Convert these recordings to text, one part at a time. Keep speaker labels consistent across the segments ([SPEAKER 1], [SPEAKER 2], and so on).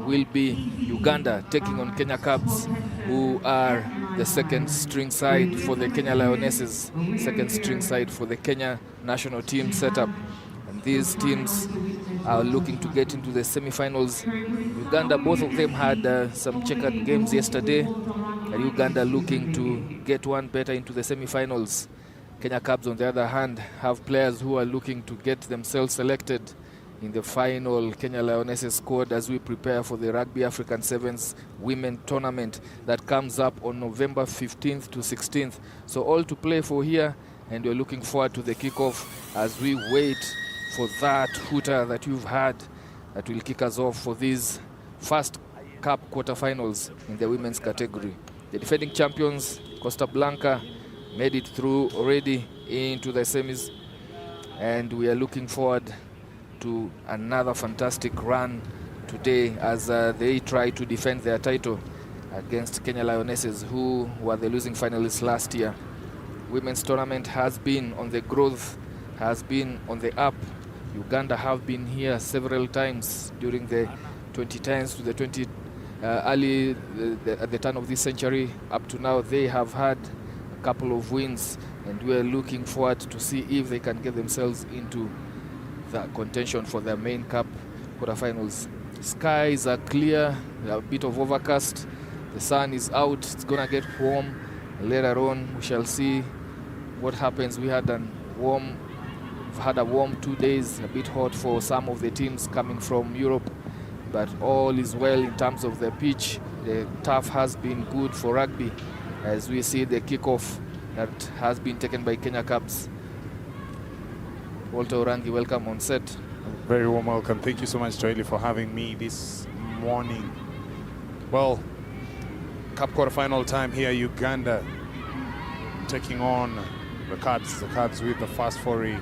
[SPEAKER 1] will be Uganda taking on Kenya Cubs, who are the second string side for the Kenya Lionesses, second string side for the Kenya national team setup. And these teams are looking to get into the semi-finals. Uganda, both of them had some checkered games yesterday, and Uganda looking to get one better into the semi-finals. Kenya Cubs, on the other hand, have players who are looking to get themselves selected in the final Kenya Lionesses squad as we prepare for the Rugby African Sevens Women Tournament that comes up on November 15th to 16th. So all to play for here, and we're looking forward to the kickoff as we wait for that hooter that you've had that will kick us off for these first Cup quarterfinals in the women's category. The defending champions, Costa Blanca, made it through already into the semis, and we are looking forward to another fantastic run today as they try to defend their title against Kenya Lionesses, who were the losing finalists last year. Women's tournament has been on the growth, has been on the up. Uganda have been here several times during the 2010s to the at the turn of this century. Up to now, they have had a couple of wins, and we are looking forward to see if they can get themselves into the contention for their main cup quarterfinals. Skies are clear, a bit of overcast. The sun is out, it's gonna get warm. Later on, we shall see what happens. We had a warm 2 days, a bit hot for some of the teams coming from Europe, but all is well in terms of the pitch. The turf has been good for rugby as we see the kickoff that has been taken by Kenya Cubs. Walter Orangi, welcome on set.
[SPEAKER 2] Very warm welcome. Thank you so much, Joely, for having me this morning. Well, Cup quarterfinal time here, Uganda taking on the Cubs with the fast foray.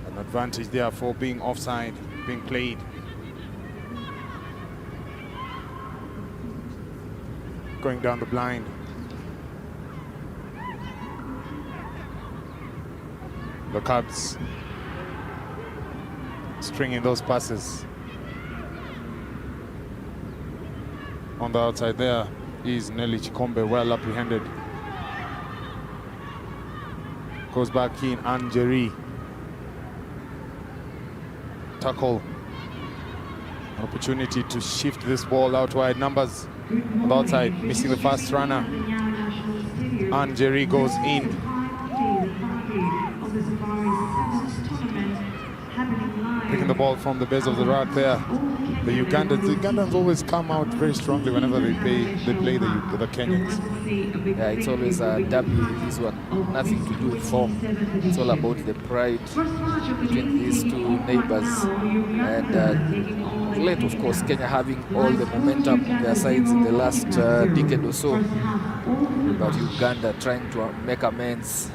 [SPEAKER 2] An advantage there for being offside, being played. Going down the blind. The Cubs stringing those passes. On the outside there is Nelly Chikombe, well apprehended. Goes back in, Anjeri. Tackle. An opportunity to shift this ball out wide. Numbers on the outside, missing the fast runner. Anjeri goes in. Picking the ball from the base of the rack there. The Ugandans always come out very strongly whenever they play the Kenyans.
[SPEAKER 1] Yeah, it's always a derby, this one. Nothing to do with form. It's all about the pride between these two neighbors. And late, of course, Kenya having all the momentum on their sides in the last decade or so. But Uganda trying to make amends.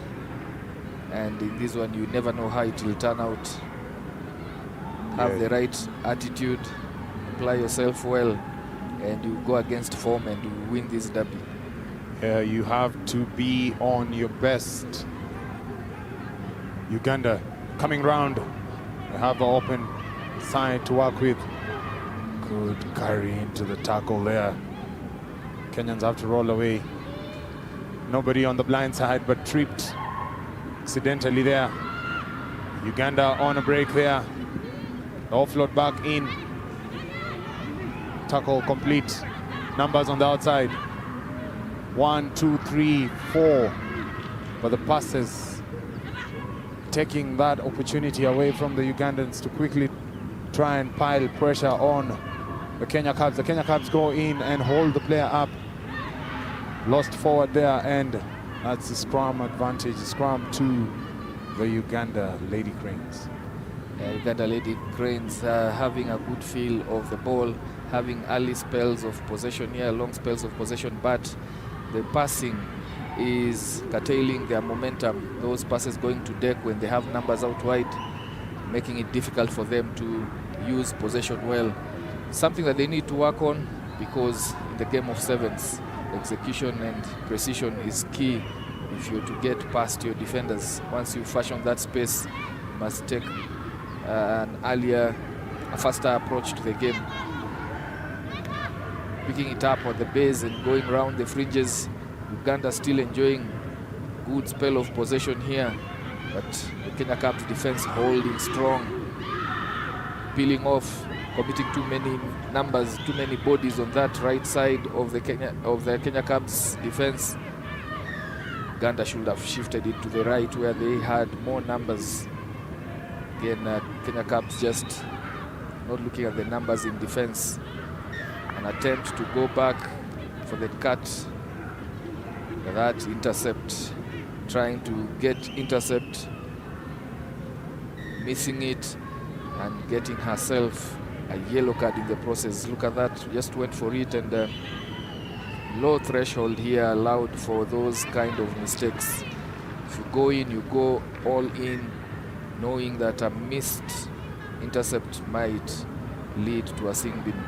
[SPEAKER 1] And in this one, you never know how it will turn out. Have the right attitude, apply yourself well, and you go against form and you win this derby.
[SPEAKER 2] You have to be on your best. Uganda coming round. They have an open side to work with. Good carry into the tackle there. Kenyans have to roll away. Nobody on the blind side, but tripped accidentally there. Uganda on a break there. Offload back in. Tackle complete. Numbers on the outside. 1, 2, 3, 4. But the passes taking that opportunity away from the Ugandans to quickly try and pile pressure on the Kenya Cubs. The Kenya Cubs go in and hold the player up. Lost forward there, and that's the scrum advantage. Scrum to the Uganda Lady Cranes.
[SPEAKER 1] Uganda Lady Cranes having a good feel of the ball, having early spells of possession here, long spells of possession, but the passing is curtailing their momentum. Those passes going to deck when they have numbers out wide, making it difficult for them to use possession well. Something that they need to work on, because in the game of sevens, execution and precision is key if you're to get past your defenders. Once you fashion that space, you must take an earlier a faster approach to the game. Picking it up on the base and going around the fringes. Uganda still enjoying good spell of possession here, but the Kenya Cubs defense holding strong, peeling off, committing too many numbers, too many bodies on that right side of the Kenya Cubs defense. Uganda should have shifted it to the right where they had more numbers. Again, Kenya Cubs just not looking at the numbers in defense. An attempt to go back for the cut. That intercept, trying to get intercept, missing it, and getting herself a yellow card in the process. Look at that, just went for it, and low threshold here allowed for those kind of mistakes. If you go in, you go all in, knowing that a missed intercept might lead to a sin bin.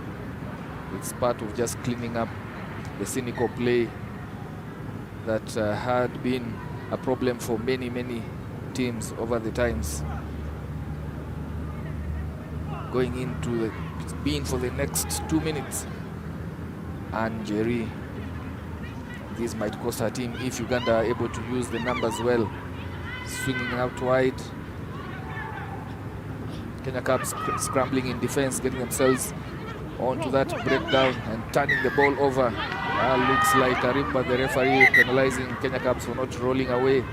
[SPEAKER 1] It's part of just cleaning up the cynical play that had been a problem for many teams over the times. Going into the bin for the next 2 minutes. And Jerry, this might cost her team if Uganda are able to use the numbers well. Swinging out wide. Kenya Cubs scrambling in defense, getting themselves onto that breakdown and turning the ball over. Looks like a rip by the referee, penalizing Kenya Cubs for not rolling away.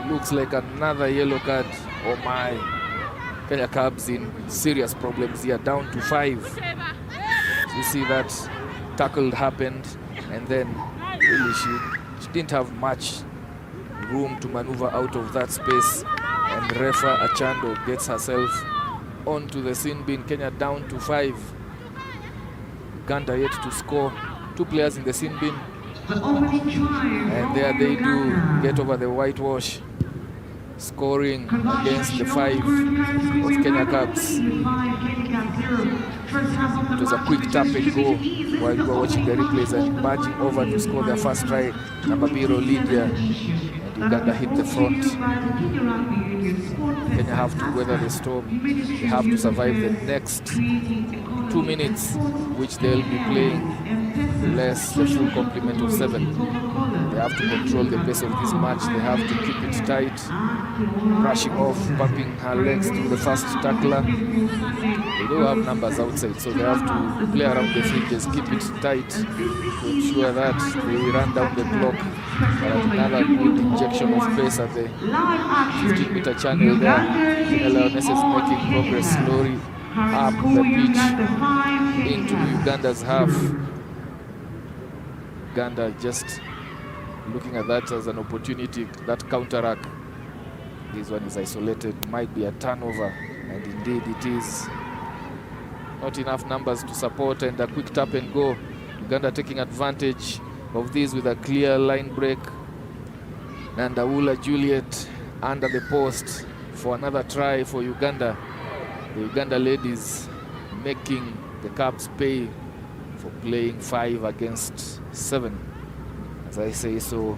[SPEAKER 1] Looks like another yellow card. Oh my. Kenya Cubs in serious problems here, down to 5. You see that tackle happened, and then really she didn't have much room to maneuver out of that space, and refa Achando gets herself onto the sin bin. Kenya down to 5. Uganda yet to score. 2 players in the sin bin, and there they do get over the whitewash, scoring against the 5 of Kenya Cubs. It was a quick tap and go while you were watching the replays, and marching over to score their first try. Nambabiro Lydia, and Uganda hit the front. Kenya have to weather the storm. They have to survive the next 2 minutes, which they'll be playing less the full complement of 7. They have to control the pace of this match. They have to keep it tight, rushing off, bumping her legs to the first tackler. They don't have numbers outside, so they have to play around the fringes, keep it tight to ensure that they run down the clock. Another good injection of pace at the 15-meter channel there. The Lionesses making progress slowly up the pitch into Uganda's half. Uganda just looking at that as an opportunity, that counteract. This one is isolated, might be a turnover, and indeed it is. Not enough numbers to support, and a quick tap and go. Uganda taking advantage of this with a clear line break. Nandaula Juliet under the post for another try for Uganda. The Uganda ladies making the Cubs pay for playing 5 against 7, as I say so.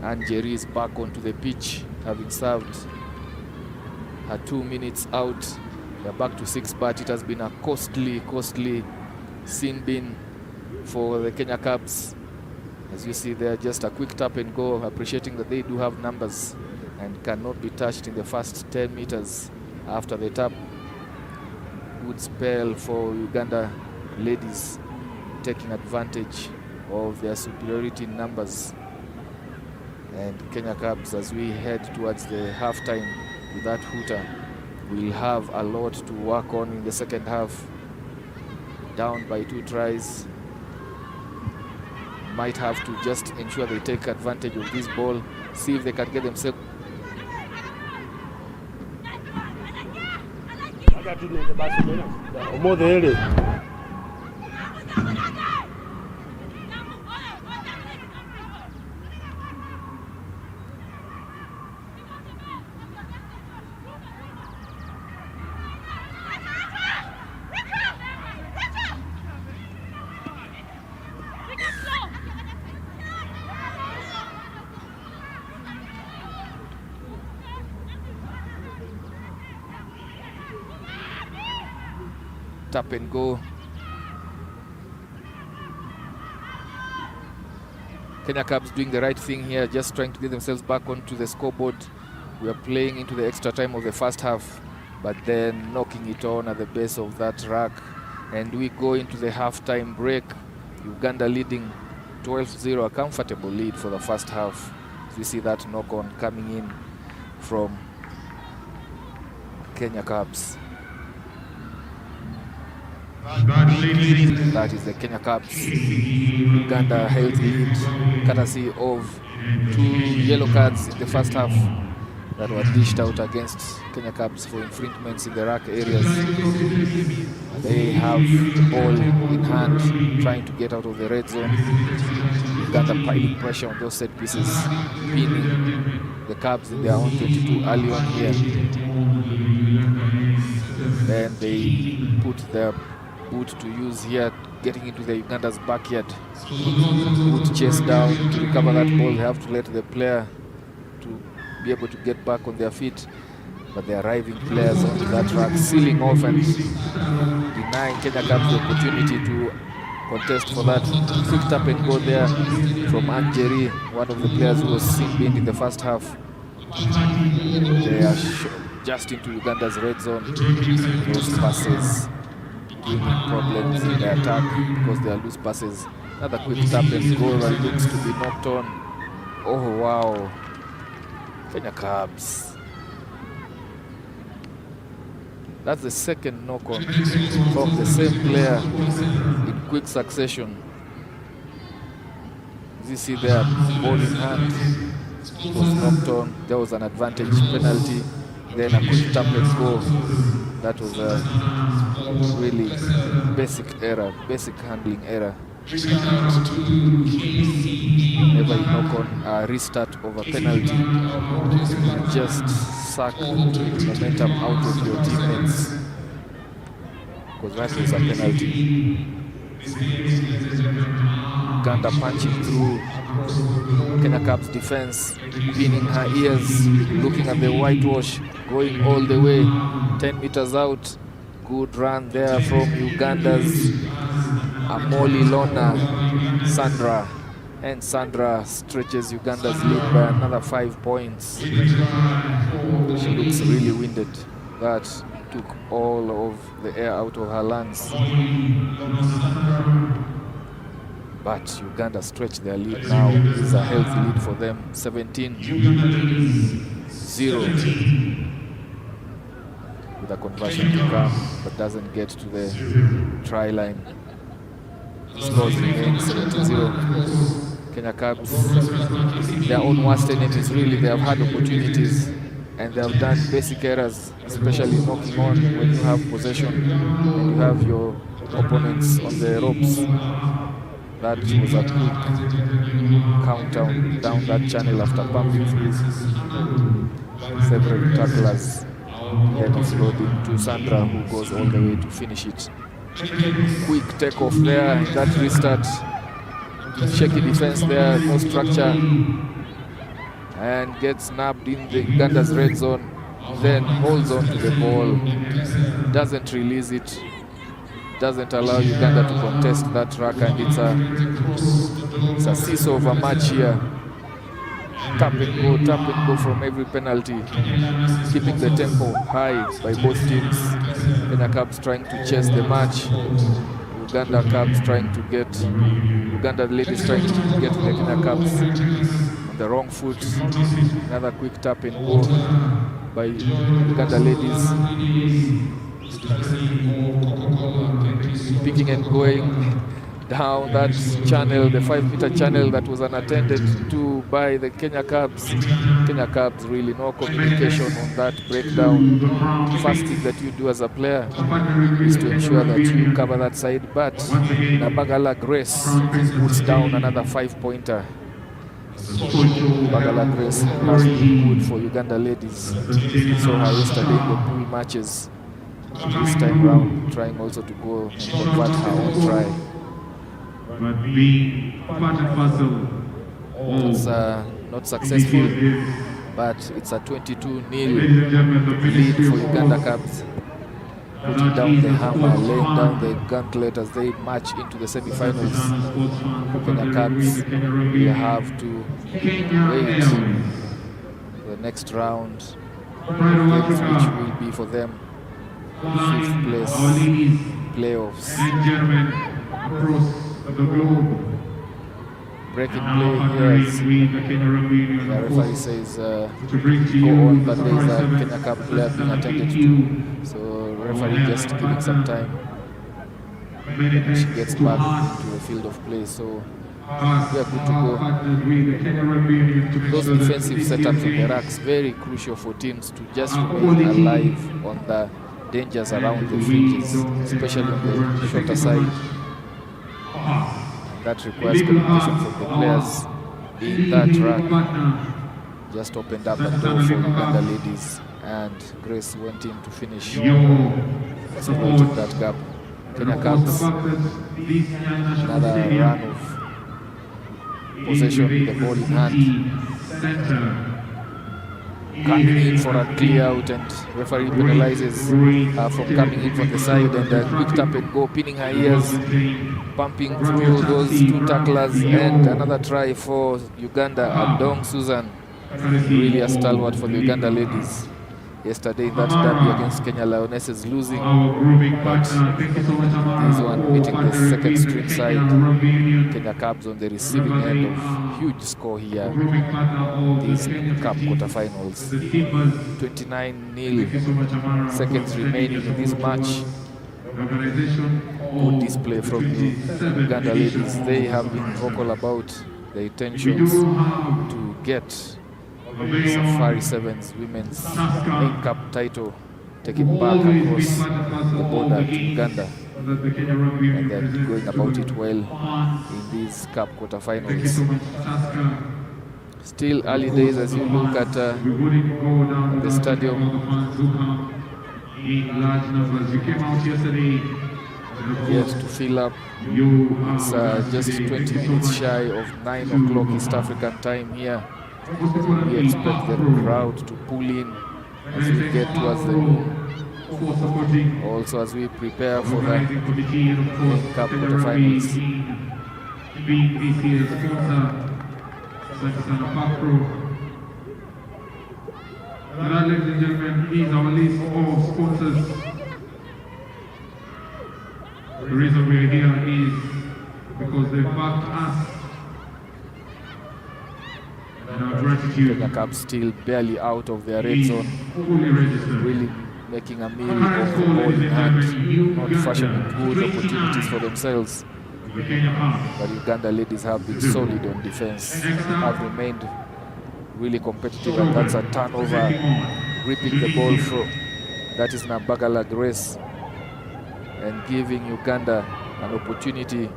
[SPEAKER 1] And Jerry is back onto the pitch, having served her 2 minutes out. They're back to 6, but it has been a costly sin bin for the Kenya Cubs. As you see there, just a quick tap and go, appreciating that they do have numbers and cannot be touched in the first 10 meters after the tap. Good spell for Uganda ladies, taking advantage of their superiority in numbers. And Kenya Cubs, as we head towards the halftime with that hooter, will have a lot to work on in the second half. Down by 2 tries. Might have to just ensure they take advantage of this ball, see if they can get themselves. tap and go. Kenya Cubs doing the right thing here, just trying to get themselves back onto the scoreboard. We are playing into the extra time of the first half, but then knocking it on at the base of that rack. And we go into the halftime break. Uganda leading 12-0, a comfortable lead for the first half. We see that knock-on coming in from Kenya Cubs. That is the Kenya Cubs. Uganda held the lead, courtesy of 2 yellow cards in the first half that were dished out against Kenya Cubs for infringements in the rack areas. They have the ball in hand, trying to get out of the red zone. Uganda piling pressure on those set pieces, pinning the Cubs in their own 22 early on here. Then they put their boot to use here, getting into the Uganda's backyard. Boot chase down to recover that ball. They have to let the player to be able to get back on their feet. But the arriving players onto that track, sealing off and denying Kenya Cubs the opportunity to contest for that quick tap and go there from Anjeri, one of the players who was seen being in the first half. They are just into Uganda's red zone. Those passes giving problems in the attack because they are loose passes. Another quick tap and go that looks to be knocked on. Oh wow, Kenya Cubs. That's the second knock-on from the same player in quick succession. As you see there, ball in hand was knocked on. There was an advantage penalty. Then a quick tap and go. That was a really basic error, basic handling error. Whenever you knock on a restart of a penalty, you just suck momentum out of your teammates, because that was a penalty. Uganda punching through Kenya Cubs defense, pinning her ears, looking at the whitewash, going all the way 10 meters out. Good run there from Uganda's Amoli Lona Sandra, and Sandra stretches Uganda's lead by another 5 points. She looks really winded. That took all of the air out of her lungs. But Uganda stretched their lead now. It's a healthy lead for them, 17-0. With a conversion to come, but doesn't get to the try line. Scores remain 17-0. Kenya Cubs, their own worst enemies really. They have had opportunities and they have done basic errors, especially knocking on when you have possession and you have your opponents on the ropes. That was a quick countdown down that channel after pumping through several tacklers, then offloading to Sandra, who goes all the way to finish it. Quick takeoff there, that restart. Shaky defense there, no structure, and gets nabbed in the Uganda's red zone, then holds on to the ball, doesn't release it, doesn't allow Uganda to contest that track, and it's a seesaw of a match here. Tap and go from every penalty, keeping the tempo high by both teams. Kenya Cubs trying to chase the match. Uganda ladies trying to get the Kenya Cubs on the wrong foot. Another quick tap and go by Uganda ladies. Picking and going down that channel, the 5-meter channel that was unattended to by the Kenya Cubs. Kenya Cubs really no communication on that breakdown. First thing that you do as a player is to ensure that you cover that side, but Nabagala Grace puts down another 5-pointer. Bagala Grace has been good for Uganda ladies. We saw her yesterday in the pool matches. This time round, trying also to go and convert her own try. It's not successful, but it's a 22-0 lead for Uganda Cubs. putting down the hammer, laying down the gauntlet as they march into the semi-finals. Kenya Cubs will have to wait the next round of games, which will be for them 5th place playoffs. Breaking play here as the referee says go on, but there is a Kenya Cup player being attended to, so referee just giving some time. She gets back into the field of play, so we are good to go. Those defensive setups on the racks, very crucial for teams to just remain alive on the dangers around the fringes, especially on the shorter side. That requires communication from the players in that rack. Just opened up a door for Uganda ladies, and Grace went in to finish exploiting that gap. Kenya Cubs, another run of possession with the ball in hand. Coming in for a clear out, and referee penalizes from coming in from the side, and a quick tap and go, pinning her ears, pumping through those two tacklers, and another try for Uganda. Adong Susan, really a stalwart for the Uganda ladies. Yesterday in that derby against Kenya Lionesses, losing, but this one beating the second string side. Kenya Cubs on the receiving end of huge score here. These Cup quarterfinals, 29-0, seconds remaining in this match. Good display from the Uganda ladies. They have been vocal about their intentions to get Safari Sevens Women's main cup title taken back across the border to Uganda, and they're going about it well in these cup quarterfinals. Still early days as you look at the stadium. Yet to fill up. It's just 20 minutes shy of 9 o'clock East African time here. We expect the crowd to pull in as we get towards the noon. Also as we prepare for the main cup quarterfinals.
[SPEAKER 3] That, ladies and gentlemen, is our list of sponsors. The reason we're here is because they backed us.
[SPEAKER 1] Kenya Cubs still barely out of their red zone, really making a meal of the ball in hand, not fashioning good opportunities for themselves. But Uganda ladies have been solid on defense, have remained really competitive, and that's a turnover, ripping the ball through. That is Nabagala Grace, and giving Uganda an opportunity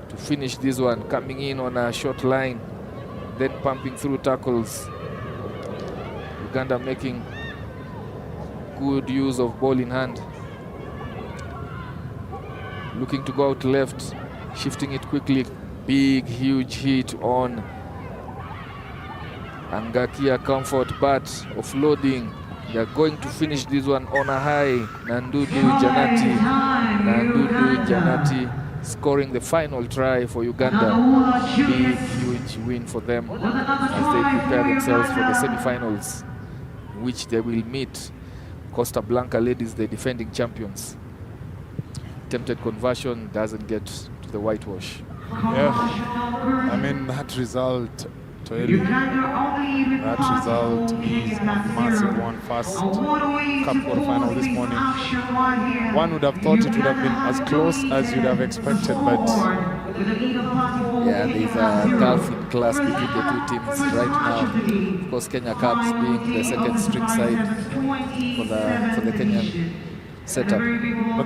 [SPEAKER 1] to finish this one, coming in on a short line, then pumping through tackles. Uganda making good use of ball in hand. Looking to go out left, shifting it quickly. Big, huge hit on Angakia Comfort, but offloading. They're going to finish this one on a high. Nandudu Janati scoring the final try for Uganda. Big, huge win for them as they prepare themselves for the semi-finals, which they will meet Costa Blanca ladies, the defending champions. Attempted conversion doesn't get to the whitewash.
[SPEAKER 2] Yeah, I mean, that result, Toeli, that result is a massive one. First cup quarterfinal this morning. One would have thought it would have been as close as you'd have expected, but
[SPEAKER 1] yeah, there's a gulf in class between the two teams right now. Of course, Kenya Cubs being the second string side for the Kenyan setup.
[SPEAKER 2] But